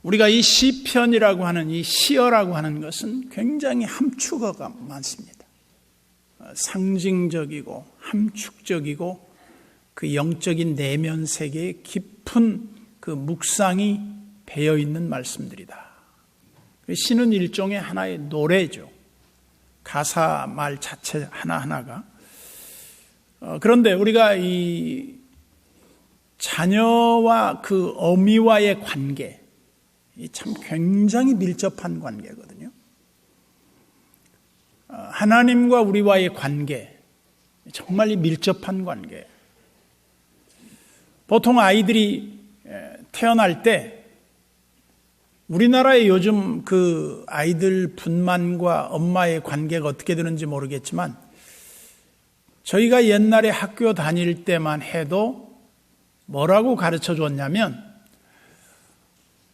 우리가 이 시편이라고 하는 이 시어라고 하는 것은 굉장히 함축어가 많습니다. 상징적이고 함축적이고 그 영적인 내면 세계에 깊은 그 묵상이 배어 있는 말씀들이다. 시는 일종의 하나의 노래죠. 가사 말 자체 하나하나가. 그런데 우리가 이 자녀와 그 어미와의 관계, 참 굉장히 밀접한 관계거든요. 하나님과 우리와의 관계, 정말 밀접한 관계. 보통 아이들이 태어날 때 우리나라의 요즘 그 아이들 분만과 엄마의 관계가 어떻게 되는지 모르겠지만 저희가 옛날에 학교 다닐 때만 해도 뭐라고 가르쳐 줬냐면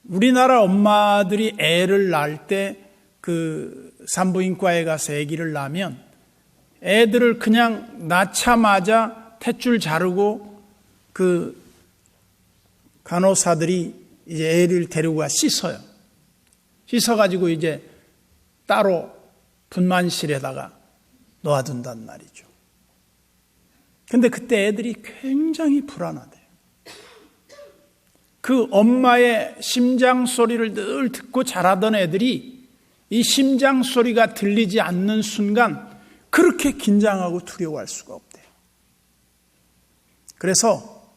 우리나라 엄마들이 애를 낳을 때 그 산부인과에 가서 아기를 낳으면 애들을 그냥 낳자마자 탯줄 자르고 그 간호사들이 이제 애를 데리고 가 씻어요. 씻어가지고 이제 따로 분만실에다가 놓아둔단 말이죠. 근데 그때 애들이 굉장히 불안하대요. 그 엄마의 심장 소리를 늘 듣고 자라던 애들이 이 심장 소리가 들리지 않는 순간 그렇게 긴장하고 두려워할 수가 없대요. 그래서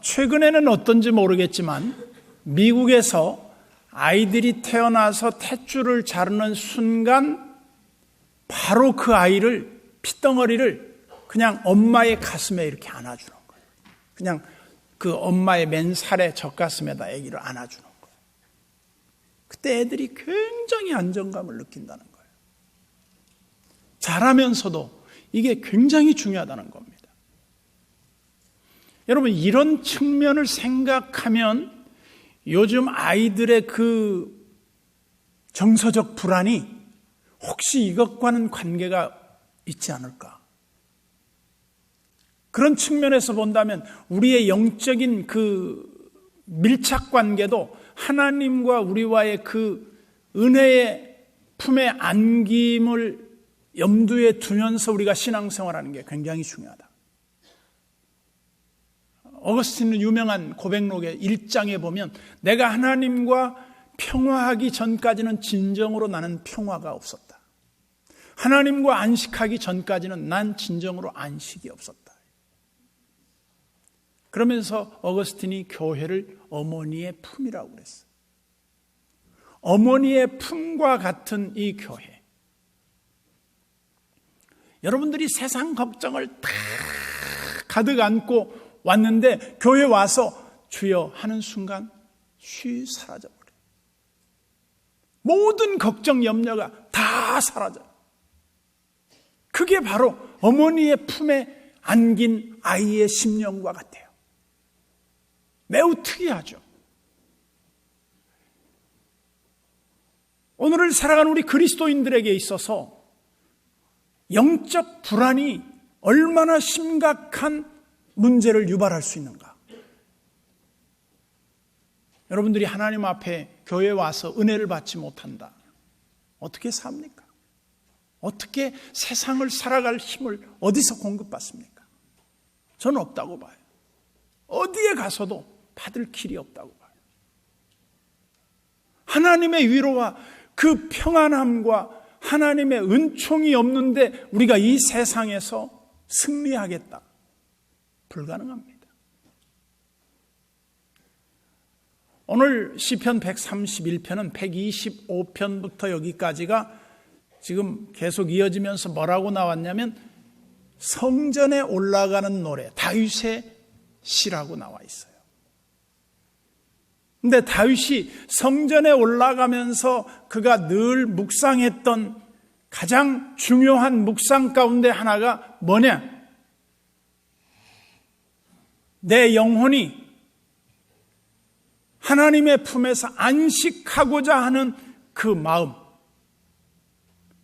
최근에는 어떤지 모르겠지만 미국에서 아이들이 태어나서 탯줄을 자르는 순간 바로 그 아이를 핏덩어리를 그냥 엄마의 가슴에 이렇게 안아주는 거예요. 그냥 그 엄마의 맨살에 젖가슴에다 아기를 안아주는 거예요. 그때 애들이 굉장히 안정감을 느낀다는 거예요. 자라면서도 이게 굉장히 중요하다는 겁니다. 여러분, 이런 측면을 생각하면 요즘 아이들의 그 정서적 불안이 혹시 이것과는 관계가 있지 않을까? 그런 측면에서 본다면 우리의 영적인 그 밀착 관계도 하나님과 우리와의 그 은혜의 품에 안김을 염두에 두면서 우리가 신앙생활하는 게 굉장히 중요하다. 어거스틴은 유명한 고백록의 1장에 보면 내가 하나님과 평화하기 전까지는 진정으로 나는 평화가 없었다. 하나님과 안식하기 전까지는 난 진정으로 안식이 없었다. 그러면서 어거스틴이 교회를 어머니의 품이라고 그랬어요. 어머니의 품과 같은 이 교회. 여러분들이 세상 걱정을 다 가득 안고 왔는데 교회 와서 주여 하는 순간 쉬 사라져버려요. 모든 걱정 염려가 다 사라져요. 그게 바로 어머니의 품에 안긴 아이의 심령과 같아요. 매우 특이하죠. 오늘을 살아가는 우리 그리스도인들에게 있어서 영적 불안이 얼마나 심각한 문제를 유발할 수 있는가? 여러분들이 하나님 앞에 교회에 와서 은혜를 받지 못한다. 어떻게 삽니까? 어떻게 세상을 살아갈 힘을 어디서 공급받습니까? 저는 없다고 봐요. 어디에 가서도 받을 길이 없다고 봐요. 하나님의 위로와 그 평안함과 하나님의 은총이 없는데 우리가 이 세상에서 승리하겠다. 불가능합니다. 오늘 시편 131편은 125편부터 여기까지가 지금 계속 이어지면서 뭐라고 나왔냐면 성전에 올라가는 노래, 다윗의 시라고 나와 있어요. 근데 다윗이 성전에 올라가면서 그가 늘 묵상했던 가장 중요한 묵상 가운데 하나가 뭐냐? 내 영혼이 하나님의 품에서 안식하고자 하는 그 마음,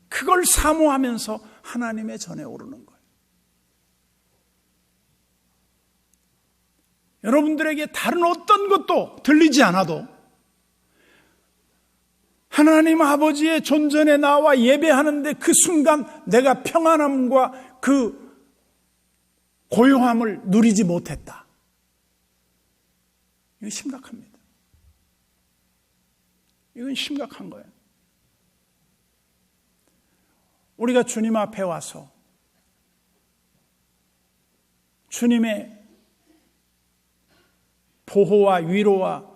그걸 사모하면서 하나님의 전에 오르는 거예요. 여러분들에게 다른 어떤 것도 들리지 않아도 하나님 아버지의 존전에 나와 예배하는데 그 순간 내가 평안함과 그 고요함을 누리지 못했다. 이건 심각합니다. 이건 심각한 거예요. 우리가 주님 앞에 와서 주님의 보호와 위로와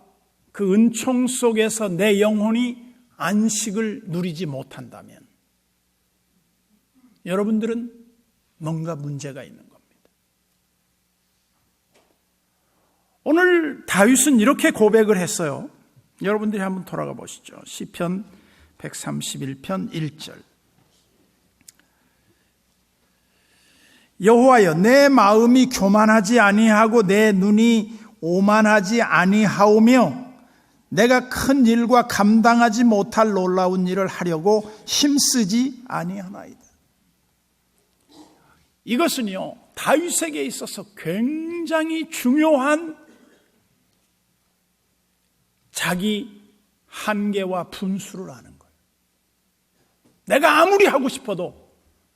그 은총 속에서 내 영혼이 안식을 누리지 못한다면 여러분들은 뭔가 문제가 있는 겁니다. 오늘 다윗은 이렇게 고백을 했어요. 여러분들이 한번 돌아가 보시죠. 시편 131편 1절. 여호와여, 내 마음이 교만하지 아니하고 내 눈이 오만하지 아니하오며 내가 큰 일과 감당하지 못할 놀라운 일을 하려고 힘쓰지 아니하나이다. 이것은요, 다윗에게 있어서 굉장히 중요한 자기 한계와 분수를 아는 거예요. 내가 아무리 하고 싶어도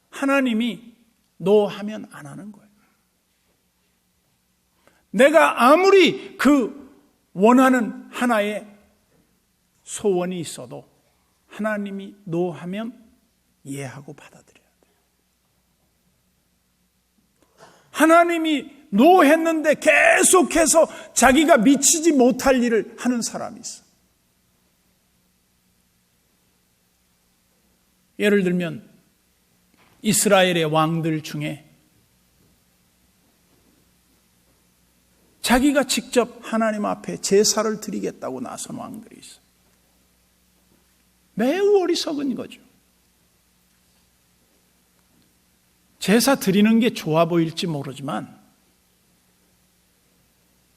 하나님이 노하면 안 하는 거예요. 내가 아무리 그 원하는 하나의 소원이 있어도 하나님이 노하면 이해하고 받아들여야 돼요. 하나님이 노했는데 계속해서 자기가 미치지 못할 일을 하는 사람이 있어. 예를 들면 이스라엘의 왕들 중에 자기가 직접 하나님 앞에 제사를 드리겠다고 나선 왕들이 있어요. 매우 어리석은 거죠. 제사 드리는 게 좋아 보일지 모르지만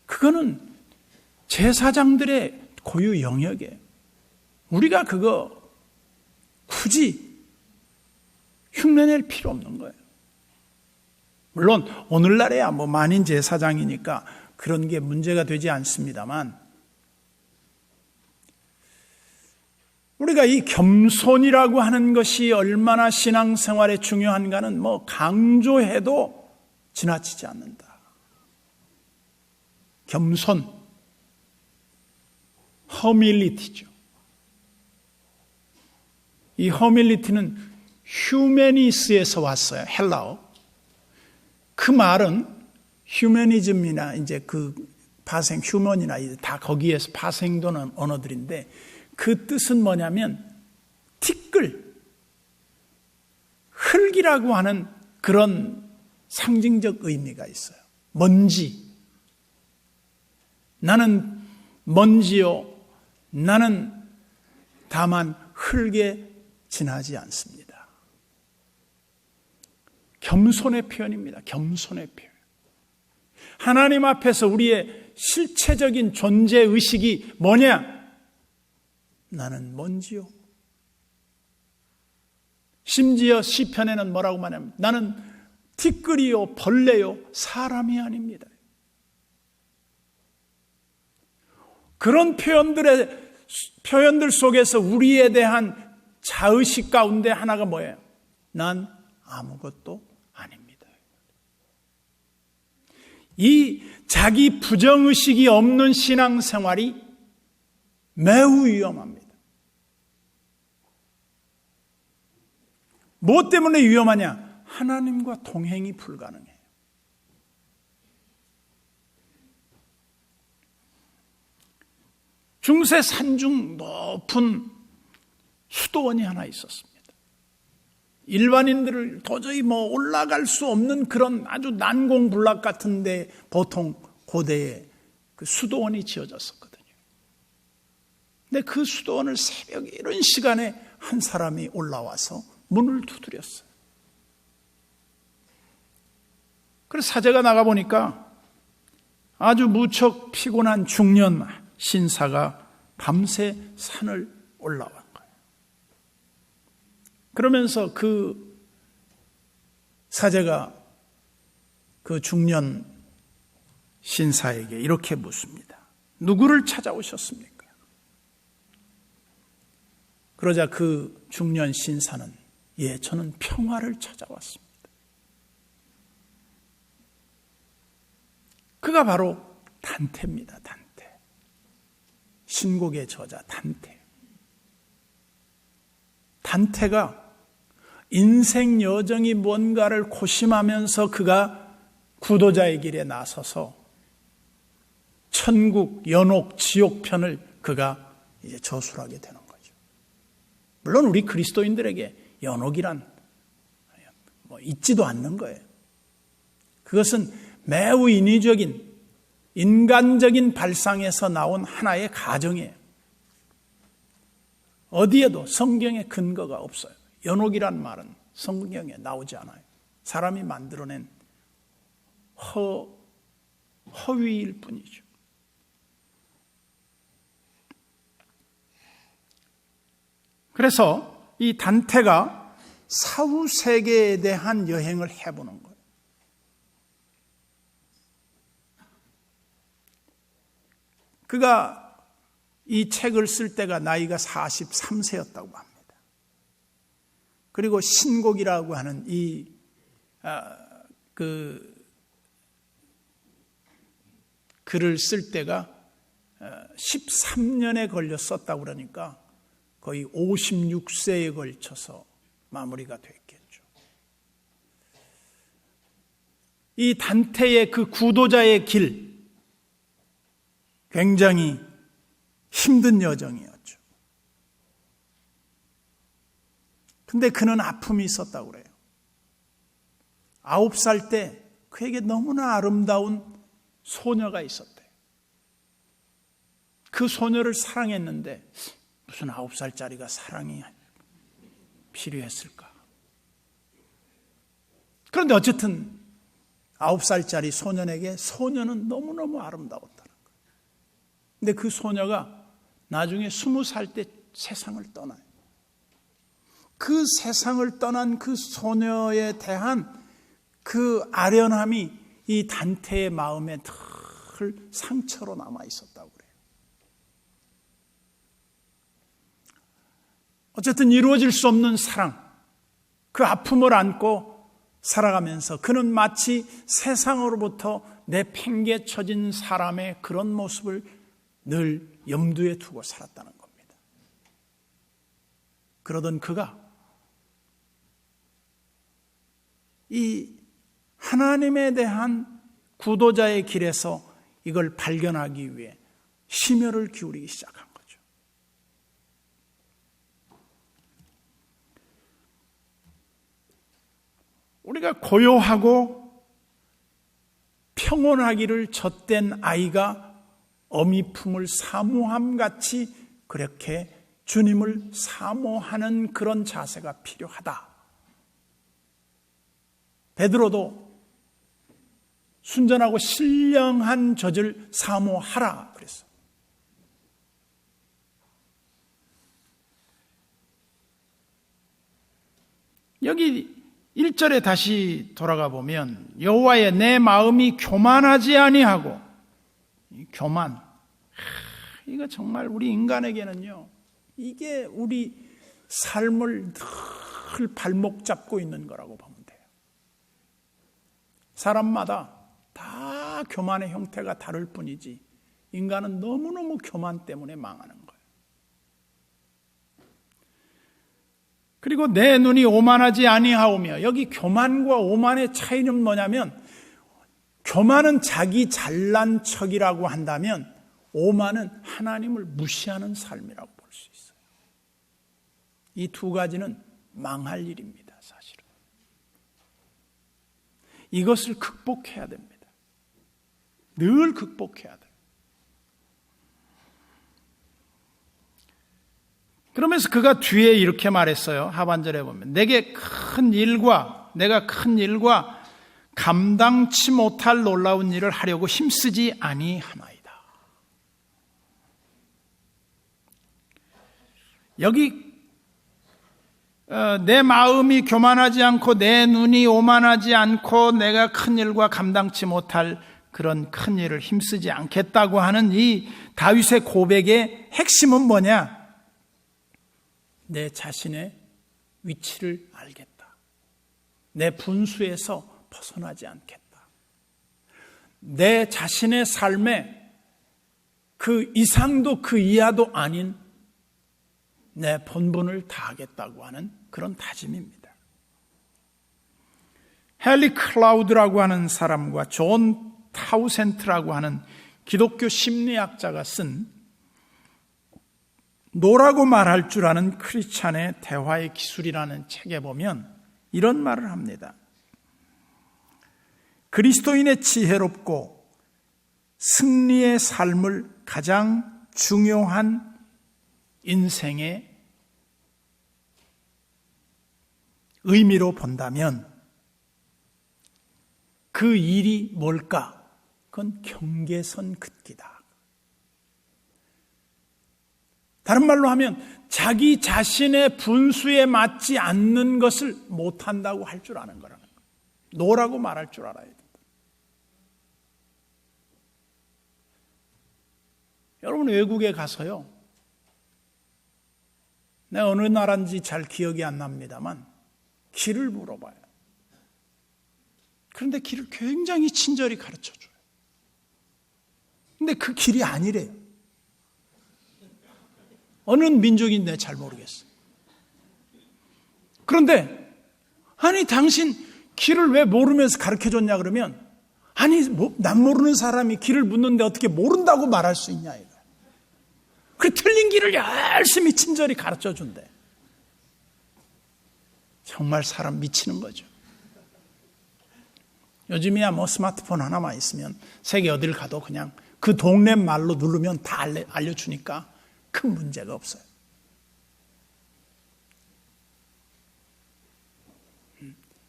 그거는 제사장들의 고유 영역이에요. 우리가 그거 굳이 흉내낼 필요 없는 거예요. 물론 오늘날에야 뭐 만인 제사장이니까 그런 게 문제가 되지 않습니다만 우리가 이 겸손이라고 하는 것이 얼마나 신앙생활에 중요한가는 뭐 강조해도 지나치지 않는다. 겸손, 허밀리티죠. 이 허밀리티는 휴메니스에서 왔어요. 헬라어. 그 말은 휴머니즘이나 이제 그 파생, 휴먼이나 다 거기에서 파생되는 언어들인데 그 뜻은 뭐냐면 티끌, 흙이라고 하는 그런 상징적 의미가 있어요. 먼지. 나는 먼지요. 나는 다만 흙에 지나지 않습니다. 겸손의 표현입니다. 겸손의 표현. 하나님 앞에서 우리의 실체적인 존재의식이 뭐냐? 나는 먼지요. 심지어 시편에는 뭐라고 말하냐면 나는 티끌이요 벌레요 사람이 아닙니다. 그런 표현들 속에서 우리에 대한 자의식 가운데 하나가 뭐예요? 난 아무것도 아닙니다. 이 자기 부정의식이 없는 신앙생활이 매우 위험합니다. 무엇 때문에 위험하냐? 하나님과 동행이 불가능해요. 중세 산중 높은 수도원이 하나 있었습니다. 일반인들을 도저히 올라갈 수 없는 그런 아주 난공불락 같은데 보통 고대에 그 수도원이 지어졌었거든요. 근데 그 수도원을 새벽에 이런 시간에 한 사람이 올라와서 문을 두드렸어요. 그래서 사제가 나가보니까 아주 무척 피곤한 중년 신사가 밤새 산을 올라온 거예요. 그러면서 그 사제가 그 중년 신사에게 이렇게 묻습니다. 누구를 찾아오셨습니까? 그러자 그 중년 신사는 예, 저는 평화를 찾아왔습니다. 그가 바로 단테입니다. 단테. 신곡의 저자 단테. 단테가 인생 여정이 뭔가를 고심하면서 그가 구도자의 길에 나서서 천국, 연옥, 지옥편을 그가 이제 저술하게 되는 거죠. 물론 우리 그리스도인들에게 연옥이란 있지도 않는 거예요. 그것은 매우 인위적인, 인간적인 발상에서 나온 하나의 가정이에요. 어디에도 성경에 근거가 없어요. 연옥이란 말은 성경에 나오지 않아요. 사람이 만들어낸 허위일 뿐이죠. 그래서 이 단테가 사후 세계에 대한 여행을 해보는 거예요. 그가 이 책을 쓸 때가 나이가 43세였다고 합니다. 그리고 신곡이라고 하는 글을 쓸 때가 13년에 걸려 썼다고 그러니까 거의 56세에 걸쳐서 마무리가 됐겠죠. 이 단테의 그 구도자의 길, 굉장히 힘든 여정이었죠. 근데 그는 아픔이 있었다고 그래요. 9살 때 그에게 너무나 아름다운 소녀가 있었대요. 그 소녀를 사랑했는데 무슨 9살짜리가 사랑이 필요했을까? 그런데 어쨌든 9살짜리 소년에게 소녀는 너무너무 아름다웠다는 거예요. 근데 그 소녀가 나중에 20살 때 세상을 떠나요. 그 세상을 떠난 그 소녀에 대한 그 아련함이 이 단테의 마음에 늘 상처로 남아 있었다고 그래요. 어쨌든 이루어질 수 없는 사랑, 그 아픔을 안고 살아가면서 그는 마치 세상으로부터 내팽개쳐진 사람의 그런 모습을 늘 염두에 두고 살았다는 겁니다. 그러던 그가 이 하나님에 대한 구도자의 길에서 이걸 발견하기 위해 심혈을 기울이기 시작한 거죠. 우리가 고요하고 평온하기를 젖댄 아이가 어미 품을 사모함같이 그렇게 주님을 사모하는 그런 자세가 필요하다. 베드로도 순전하고 신령한 젖을 사모하라 그랬어. 여기 1절에 다시 돌아가 보면 여호와의 내 마음이 교만하지 아니하고, 교만, 이거 정말 우리 인간에게는요, 이게 우리 삶을 늘 발목 잡고 있는 거라고 보면 돼요. 사람마다 다 교만의 형태가 다를 뿐이지 인간은 너무너무 교만 때문에 망하는 거예요. 그리고 내 눈이 오만하지 아니하오며, 여기 교만과 오만의 차이는 뭐냐면, 교만은 자기 잘난 척이라고 한다면 오만은 하나님을 무시하는 삶이라고 볼 수 있어요. 이 두 가지는 망할 일입니다, 사실은. 이것을 극복해야 됩니다. 늘 극복해야 돼요. 그러면서 그가 뒤에 이렇게 말했어요. 하반절에 보면 내가 큰 일과 감당치 못할 놀라운 일을 하려고 힘쓰지 아니하나이다. 여기 내 마음이 교만하지 않고 내 눈이 오만하지 않고 내가 큰 일과 감당치 못할 그런 큰 일을 힘쓰지 않겠다고 하는 이 다윗의 고백의 핵심은 뭐냐? 내 자신의 위치를 알겠다. 내 분수에서 벗어나지 않겠다. 내 자신의 삶에 그 이상도 그 이하도 아닌 내 본분을 다하겠다고 하는 그런 다짐입니다. 헨리 클라우드라고 하는 사람과 존 타우센트라고 하는 기독교 심리학자가 쓴 노라고 말할 줄 아는 크리스찬의 대화의 기술이라는 책에 보면 이런 말을 합니다. 그리스도인의 지혜롭고 승리의 삶을 가장 중요한 인생의 의미로 본다면 그 일이 뭘까? 그건 경계선 긋기다. 다른 말로 하면 자기 자신의 분수에 맞지 않는 것을 못한다고 할 줄 아는 거라는 거예요. 노라고 말할 줄 알아야 된다. 여러분 외국에 가서요. 내가 어느 나라인지 잘 기억이 안 납니다만 길을 물어봐요. 그런데 길을 굉장히 친절히 가르쳐줘요. 근데 그 길이 아니래요. 어느 민족인데 잘 모르겠어요. 그런데 아니 당신 길을 왜 모르면서 가르쳐줬냐 그러면 아니 남 모르는 사람이 길을 묻는데 어떻게 모른다고 말할 수 있냐 이거. 그 틀린 길을 열심히 친절히 가르쳐준대. 정말 사람 미치는 거죠. 요즘이야 뭐 스마트폰 하나만 있으면 세계 어딜 가도 그냥 그 동네 말로 누르면 다 알려주니까 큰 문제가 없어요.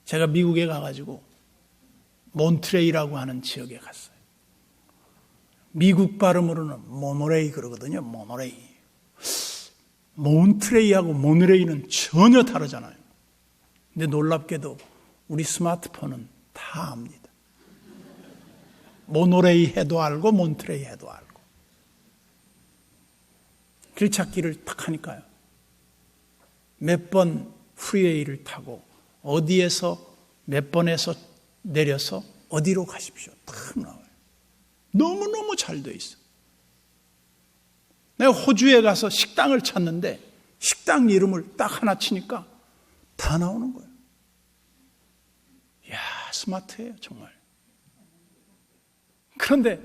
제가 미국에 가가지고 몬트레이라고 하는 지역에 갔어요. 미국 발음으로는 모노레이 그러거든요. 모노레이. 몬트레이하고 모노레이는 전혀 다르잖아요. 근데 놀랍게도 우리 스마트폰은 다 압니다. 모노레이 해도 알고 몬트레이 해도 알고. 길찾기를 딱 하니까요. 몇 번 프리웨이를 타고 어디에서 몇 번에서 내려서 어디로 가십시오. 딱 나와요. 너무너무 잘 돼 있어. 내가 호주에 가서 식당을 찾는데 식당 이름을 딱 하나 치니까 다 나오는 거예요. 이야, 스마트해요, 정말. 그런데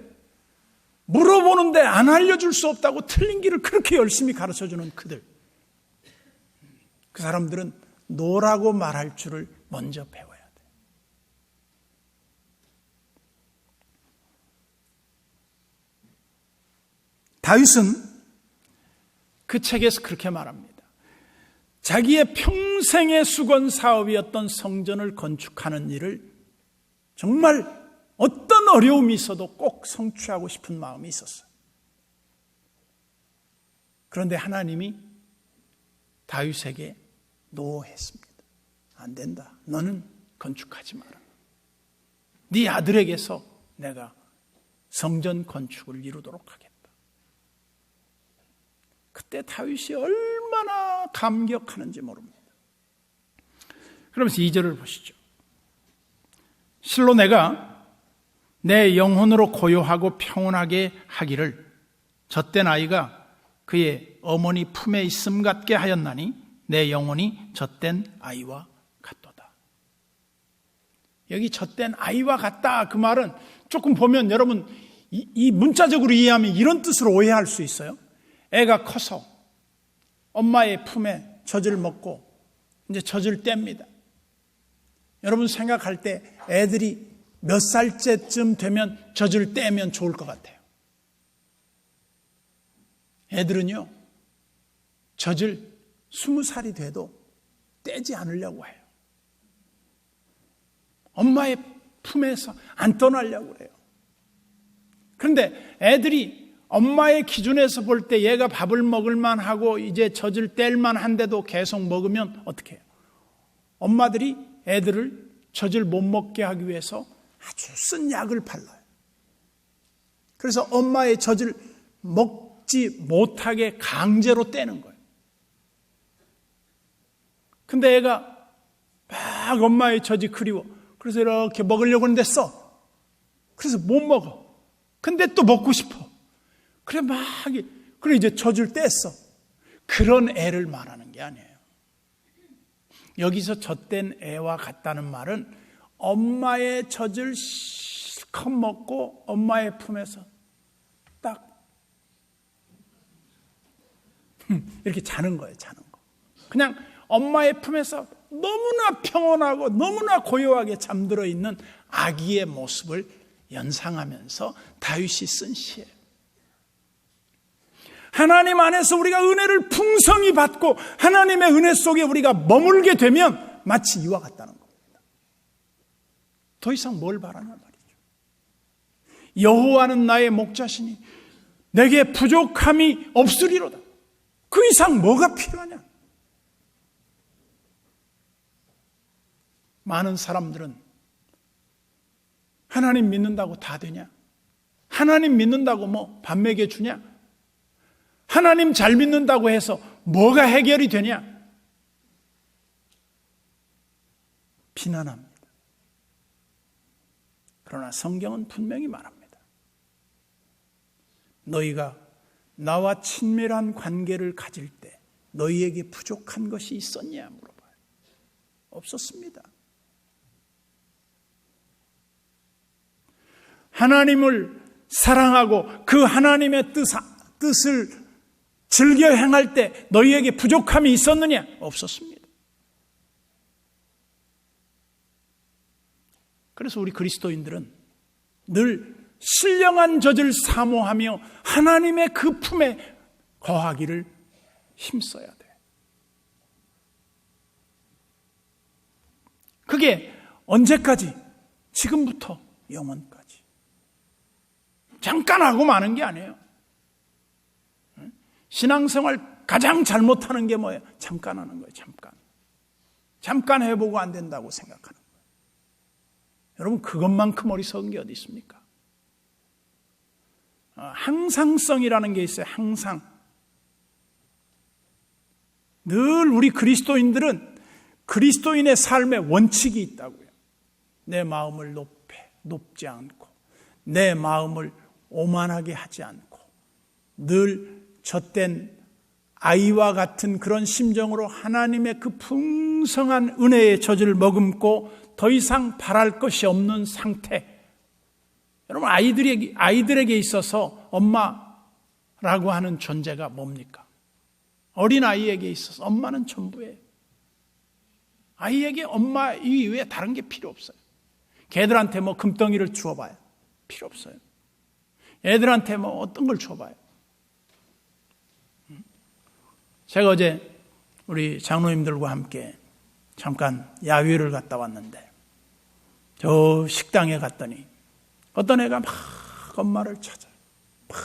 물어보는데 안 알려줄 수 없다고 틀린 길을 그렇게 열심히 가르쳐주는 그들. 그 사람들은 노라고 말할 줄을 먼저 배워야 돼. 다윗은 그 책에서 그렇게 말합니다. 자기의 평생의 수건 사업이었던 성전을 건축하는 일을 정말 어떤 어려움이 있어도 꼭 성취하고 싶은 마음이 있었어요. 그런데 하나님이 다윗에게 노했습니다. 안 된다. 너는 건축하지 마라. 네 아들에게서 내가 성전 건축을 이루도록 하겠다. 그때 다윗이 얼마나 감격하는지 모릅니다. 그러면서 2절을 보시죠. 실로 내가 내 영혼으로 고요하고 평온하게 하기를 젖된 아이가 그의 어머니 품에 있음 같게 하였나니 내 영혼이 젖된 아이와 같도다. 여기 젖된 아이와 같다 그 말은 조금 보면 여러분 이 문자적으로 이해하면 이런 뜻으로 오해할 수 있어요. 애가 커서 엄마의 품에 젖을 먹고 이제 젖을 뗍니다. 여러분 생각할 때 애들이 몇 살째쯤 되면 젖을 떼면 좋을 것 같아요. 애들은요, 젖을 20살이 돼도 떼지 않으려고 해요. 엄마의 품에서 안 떠나려고 해요. 그런데 애들이 엄마의 기준에서 볼 때 얘가 밥을 먹을 만하고 이제 젖을 뗄 만한데도 계속 먹으면 어떻게 해요? 엄마들이 애들을 젖을 못 먹게 하기 위해서 아주 쓴 약을 발라요. 그래서 엄마의 젖을 먹지 못하게 강제로 떼는 거예요. 근데 애가 막 엄마의 젖이 그리워. 그래서 이렇게 먹으려고 하는데 써. 그래서 못 먹어. 근데 또 먹고 싶어. 그래 이제 젖을 뗐어. 그런 애를 말하는 게 아니에요. 여기서 젖된 애와 같다는 말은 엄마의 젖을 실컷 먹고 엄마의 품에서 딱 이렇게 자는 거예요. 자는 거. 그냥 엄마의 품에서 너무나 평온하고 너무나 고요하게 잠들어 있는 아기의 모습을 연상하면서 다윗이 쓴 시예요. 하나님 안에서 우리가 은혜를 풍성히 받고 하나님의 은혜 속에 우리가 머물게 되면 마치 이와 같다는 겁니다. 더 이상 뭘 바라냐 말이죠. 여호와는 나의 목자시니 내게 부족함이 없으리로다. 그 이상 뭐가 필요하냐? 많은 사람들은 하나님 믿는다고 다 되냐? 하나님 믿는다고 뭐 밥 먹여주냐? 하나님 잘 믿는다고 해서 뭐가 해결이 되냐? 비난합니다. 그러나 성경은 분명히 말합니다. 너희가 나와 친밀한 관계를 가질 때 너희에게 부족한 것이 있었냐 물어봐요. 없었습니다. 하나님을 사랑하고 그 하나님의 뜻을 즐겨 행할 때 너희에게 부족함이 있었느냐? 없었습니다. 그래서 우리 그리스도인들은 늘 신령한 젖을 사모하며 하나님의 그 품에 거하기를 힘써야 돼요. 그게 언제까지? 지금부터 영원까지. 잠깐 하고 마는 게 아니에요. 신앙생활 가장 잘못하는 게 뭐예요? 잠깐 하는 거예요. 잠깐 해보고 안 된다고 생각하는 거예요. 여러분, 그것만큼 어리석은 게 어디 있습니까? 항상성이라는 게 있어요. 항상. 늘 우리 그리스도인들은 그리스도인의 삶에 원칙이 있다고요. 내 마음을 높지 않고 내 마음을 오만하게 하지 않고 늘 젖된 아이와 같은 그런 심정으로 하나님의 그 풍성한 은혜의 젖을 머금고 더 이상 바랄 것이 없는 상태. 여러분, 아이들에게 있어서 엄마라고 하는 존재가 뭡니까? 어린아이에게 있어서 엄마는 전부예요. 아이에게 엄마 이외에 다른 게 필요 없어요. 걔들한테 뭐 금덩이를 주워봐요. 필요 없어요. 애들한테 뭐 어떤 걸 줘봐요. 제가 어제 우리 장로님들과 함께 잠깐 야외를 갔다 왔는데 저 식당에 갔더니 어떤 애가 막 엄마를 찾아요. 막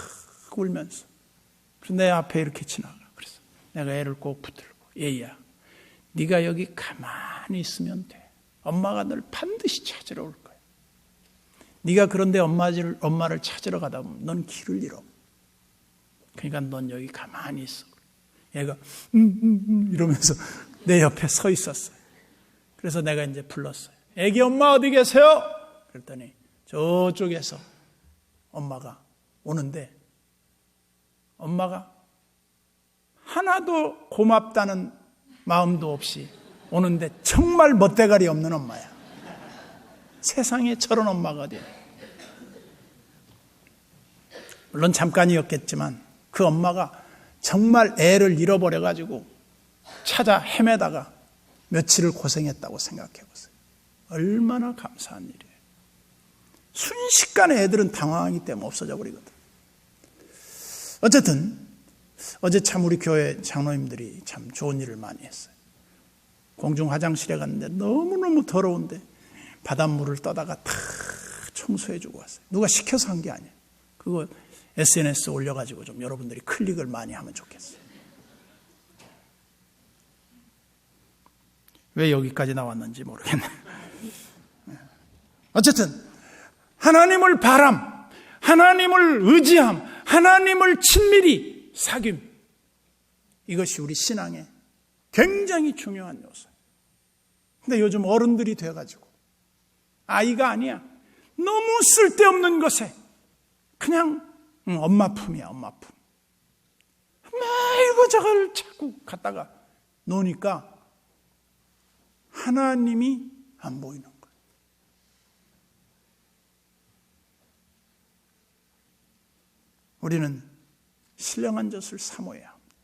울면서. 그래서 내 앞에 이렇게 지나가. 그래서 내가 애를 꼭 붙들고 얘야, 네가 여기 가만히 있으면 돼. 엄마가 널 반드시 찾으러 올 거야. 네가 그런데 엄마를 찾으러 가다 보면 넌 길을 잃어. 그러니까 넌 여기 가만히 있어. 얘가 이러면서 내 옆에 서 있었어요. 그래서 내가 이제 불렀어요. 애기 엄마 어디 계세요? 그랬더니 저쪽에서 엄마가 오는데 엄마가 하나도 고맙다는 마음도 없이 오는데 정말 멋대가리 없는 엄마야. 세상에 저런 엄마가 어디야. 물론 잠깐이었겠지만 그 엄마가 정말 애를 잃어버려가지고 찾아 헤매다가 며칠을 고생했다고 생각해보세요. 얼마나 감사한 일이에요. 순식간에 애들은 당황하기 때문에 없어져 버리거든. 어쨌든 어제 참 우리 교회 장로님들이 참 좋은 일을 많이 했어요. 공중 화장실에 갔는데 너무너무 더러운데 바닷물을 떠다가 다 청소해주고 왔어요. 누가 시켜서 한 게 아니에요. 그거 SNS 올려가지고 좀 여러분들이 클릭을 많이 하면 좋겠어요. 왜 여기까지 나왔는지 모르겠네요. 어쨌든 하나님을 하나님을 의지함, 하나님을 친밀히 사귐. 이것이 우리 신앙의 굉장히 중요한 요소예요. 근데 요즘 어른들이 돼가지고 아이가 아니야. 너무 쓸데없는 것에 그냥 엄마 품이야, 엄마 품. 매일 저걸 자꾸 갖다가 놓으니까 하나님이 안 보이는 거예요. 우리는 신령한 젖을 사모해야 합니다.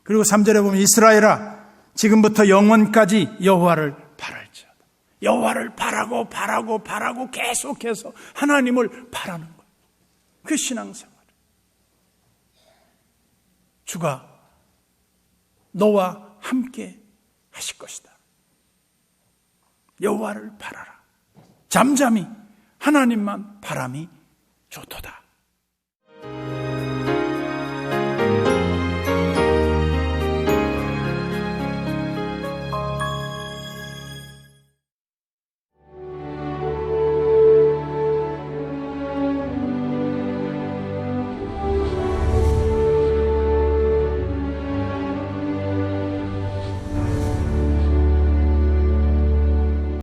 그리고 3절에 보면 이스라엘아 지금부터 영원까지 여호와를 바랄지어다. 여호와를 바라고 계속해서 하나님을 바라는 거예요. 그 신앙생활. 주가 너와 함께 하실 것이다. 여호와를 바라라. 잠잠히 하나님만 바람이 좋도다.